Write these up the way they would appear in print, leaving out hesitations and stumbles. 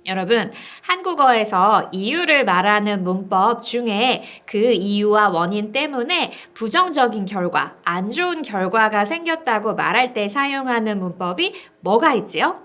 여러분, 한국어에서 이유를 말하는 문법 중에 그 이유와 원인 때문에 부정적인 결과, 안 좋은 결과가 생겼다고 말할 때 사용하는 문법이 뭐가 있지요?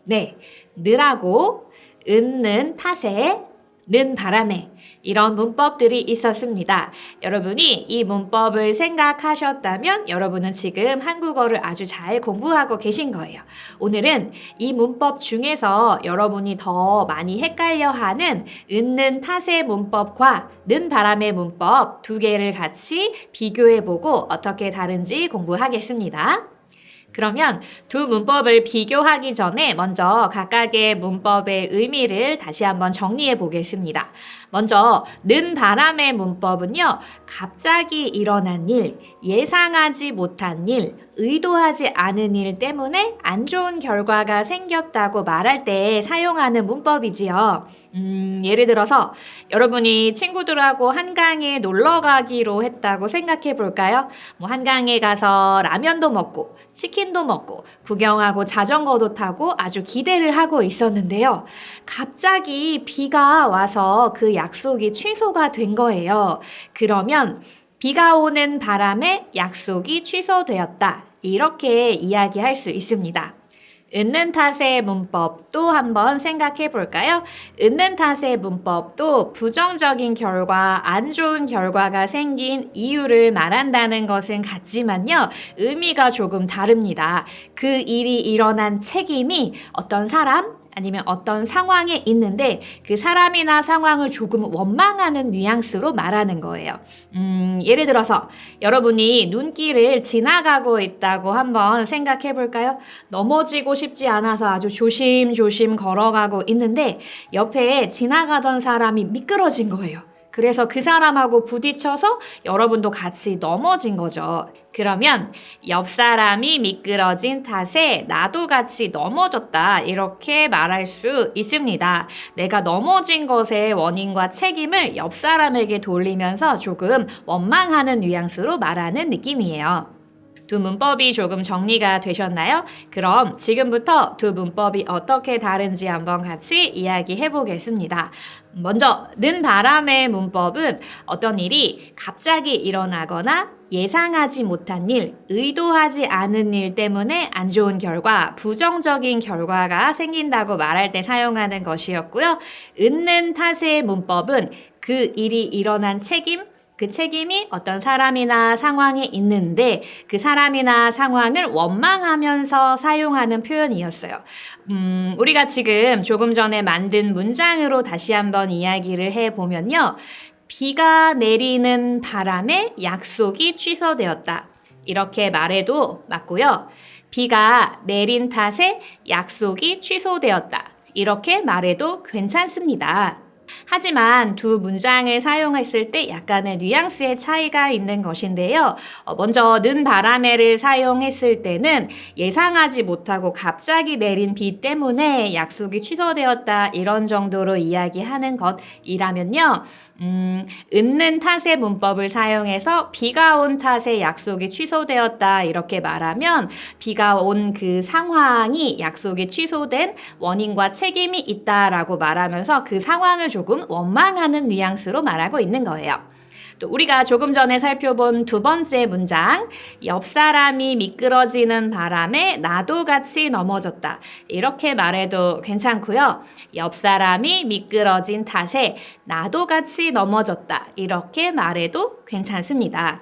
네, 느라고, 은는 탓에, 는 바람에 이런 문법들이 있었습니다. 여러분이 이 문법을 생각하셨다면 여러분은 지금 한국어를 아주 잘 공부하고 계신 거예요. 오늘은 이 문법 중에서 여러분이 더 많이 헷갈려하는 은는 탓의 문법과 는 바람의 문법 두 개를 같이 비교해보고 어떻게 다른지 공부하겠습니다. 그러면 두 문법을 비교하기 전에 먼저 각각의 문법의 의미를 다시 한번 정리해 보겠습니다. 먼저 는 바람의 문법은요. 갑자기 일어난 일, 예상하지 못한 일, 의도하지 않은 일 때문에 안 좋은 결과가 생겼다고 말할 때 사용하는 문법이지요. 예를 들어서 여러분이 친구들하고 한강에 놀러 가기로 했다고 생각해 볼까요? 한강에 가서 라면도 먹고 치킨도 먹고 구경하고 자전거도 타고 아주 기대를 하고 있었는데요. 갑자기 비가 와서 그 약속이 취소가 된 거예요. 그러면 비가 오는 바람에 약속이 취소되었다. 이렇게 이야기할 수 있습니다. 은는 탓의 문법도 한번 생각해 볼까요? 은는 탓의 문법도 부정적인 결과, 안 좋은 결과가 생긴 이유를 말한다는 것은 같지만요. 의미가 조금 다릅니다. 그 일이 일어난 책임이 어떤 사람, 아니면 어떤 상황에 있는데 그 사람이나 상황을 조금 원망하는 뉘앙스로 말하는 거예요. 예를 들어서 여러분이 눈길을 지나가고 있다고 한번 생각해 볼까요? 넘어지고 싶지 않아서 아주 조심조심 걸어가고 있는데 옆에 지나가던 사람이 미끄러진 거예요. 그래서 그 사람하고 부딪혀서 여러분도 같이 넘어진 거죠. 그러면 옆 사람이 미끄러진 탓에 나도 같이 넘어졌다 이렇게 말할 수 있습니다. 내가 넘어진 것의 원인과 책임을 옆 사람에게 돌리면서 조금 원망하는 뉘앙스로 말하는 느낌이에요. 두 문법이 조금 정리가 되셨나요? 그럼 지금부터 두 문법이 어떻게 다른지 한번 같이 이야기해 보겠습니다. 먼저 는 바람의 문법은 어떤 일이 갑자기 일어나거나 예상하지 못한 일, 의도하지 않은 일 때문에 안 좋은 결과, 부정적인 결과가 생긴다고 말할 때 사용하는 것이었고요. 은는 탓의 문법은 그 일이 일어난 책임, 그 책임이 어떤 사람이나 상황에 있는데 그 사람이나 상황을 원망하면서 사용하는 표현이었어요. 우리가 지금 조금 전에 만든 문장으로 다시 한번 이야기를 해보면요. 비가 내리는 바람에 약속이 취소되었다. 이렇게 말해도 맞고요. 비가 내린 탓에 약속이 취소되었다. 이렇게 말해도 괜찮습니다. 하지만 두 문장을 사용했을 때 약간의 뉘앙스의 차이가 있는 것인데요. 먼저 는 바람에를 사용했을 때는 예상하지 못하고 갑자기 내린 비 때문에 약속이 취소되었다 이런 정도로 이야기하는 것이라면요. 은는 탓의 문법을 사용해서 비가 온 탓에 약속이 취소되었다 이렇게 말하면 비가 온 그 상황이 약속이 취소된 원인과 책임이 있다라고 말하면서 그 상황을 조금 원망하는 뉘앙스로 말하고 있는 거예요. 또 우리가 조금 전에 살펴본 두 번째 문장, 옆 사람이 미끄러지는 바람에 나도 같이 넘어졌다. 이렇게 말해도 괜찮고요. 옆 사람이 미끄러진 탓에 나도 같이 넘어졌다. 이렇게 말해도 괜찮습니다.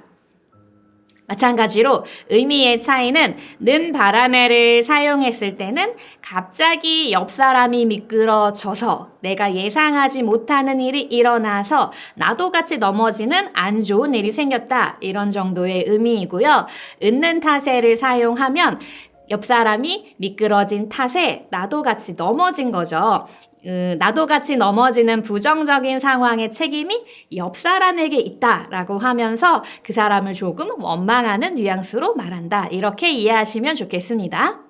마찬가지로 의미의 차이는 는 바람에를 사용했을 때는 갑자기 옆 사람이 미끄러져서 내가 예상하지 못하는 일이 일어나서 나도 같이 넘어지는 안 좋은 일이 생겼다. 이런 정도의 의미이고요. 은는 탓에를 사용하면 옆 사람이 미끄러진 탓에 나도 같이 넘어진 거죠. 나도 같이 넘어지는 부정적인 상황의 책임이 옆 사람에게 있다라고 하면서 그 사람을 조금 원망하는 뉘앙스로 말한다. 이렇게 이해하시면 좋겠습니다.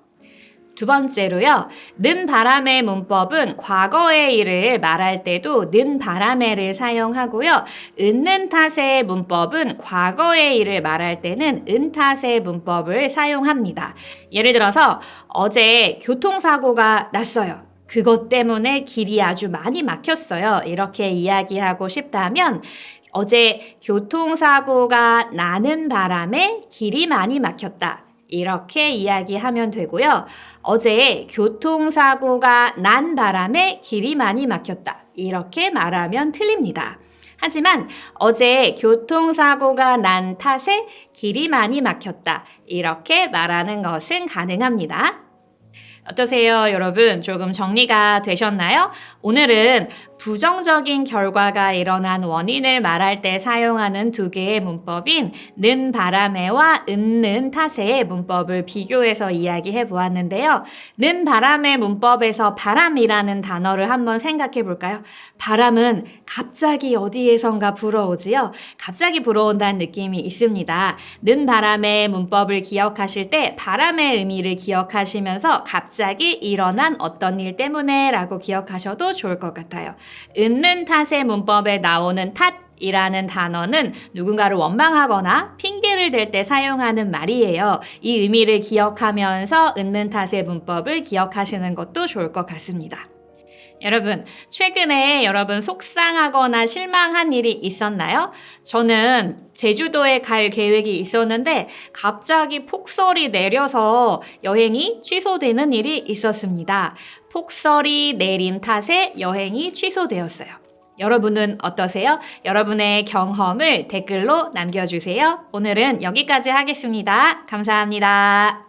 두 번째로요. 는 바람의 문법은 과거의 일을 말할 때도 는 바람에를 사용하고요. 은는 탓의 문법은 과거의 일을 말할 때는 은 탓의 문법을 사용합니다. 예를 들어서 어제 교통사고가 났어요. 그것 때문에 길이 아주 많이 막혔어요. 이렇게 이야기하고 싶다면 어제 교통사고가 나는 바람에 길이 많이 막혔다. 이렇게 이야기하면 되고요. 어제 교통사고가 난 바람에 길이 많이 막혔다. 이렇게 말하면 틀립니다. 하지만 어제 교통사고가 난 탓에 길이 많이 막혔다. 이렇게 말하는 것은 가능합니다. 어떠세요, 여러분? 조금 정리가 되셨나요? 오늘은 부정적인 결과가 일어난 원인을 말할 때 사용하는 두 개의 문법인 는 바람에와 은는 탓의 문법을 비교해서 이야기해 보았는데요. 는 바람의 문법에서 바람이라는 단어를 한번 생각해 볼까요? 바람은 갑자기 어디에선가 불어오지요. 갑자기 불어온다는 느낌이 있습니다. 는 바람의 문법을 기억하실 때 바람의 의미를 기억하시면서 갑자기 일어난 어떤 일 때문에 라고 기억하셔도 좋을 것 같아요. 은는 탓의 문법에 나오는 탓이라는 단어는 누군가를 원망하거나 핑계를 댈 때 사용하는 말이에요. 이 의미를 기억하면서 은는 탓의 문법을 기억하시는 것도 좋을 것 같습니다. 여러분, 최근에 여러분 속상하거나 실망한 일이 있었나요? 저는 제주도에 갈 계획이 있었는데 갑자기 폭설이 내려서 여행이 취소되는 일이 있었습니다. 폭설이 내린 탓에 여행이 취소되었어요. 여러분은 어떠세요? 여러분의 경험을 댓글로 남겨주세요. 오늘은 여기까지 하겠습니다. 감사합니다.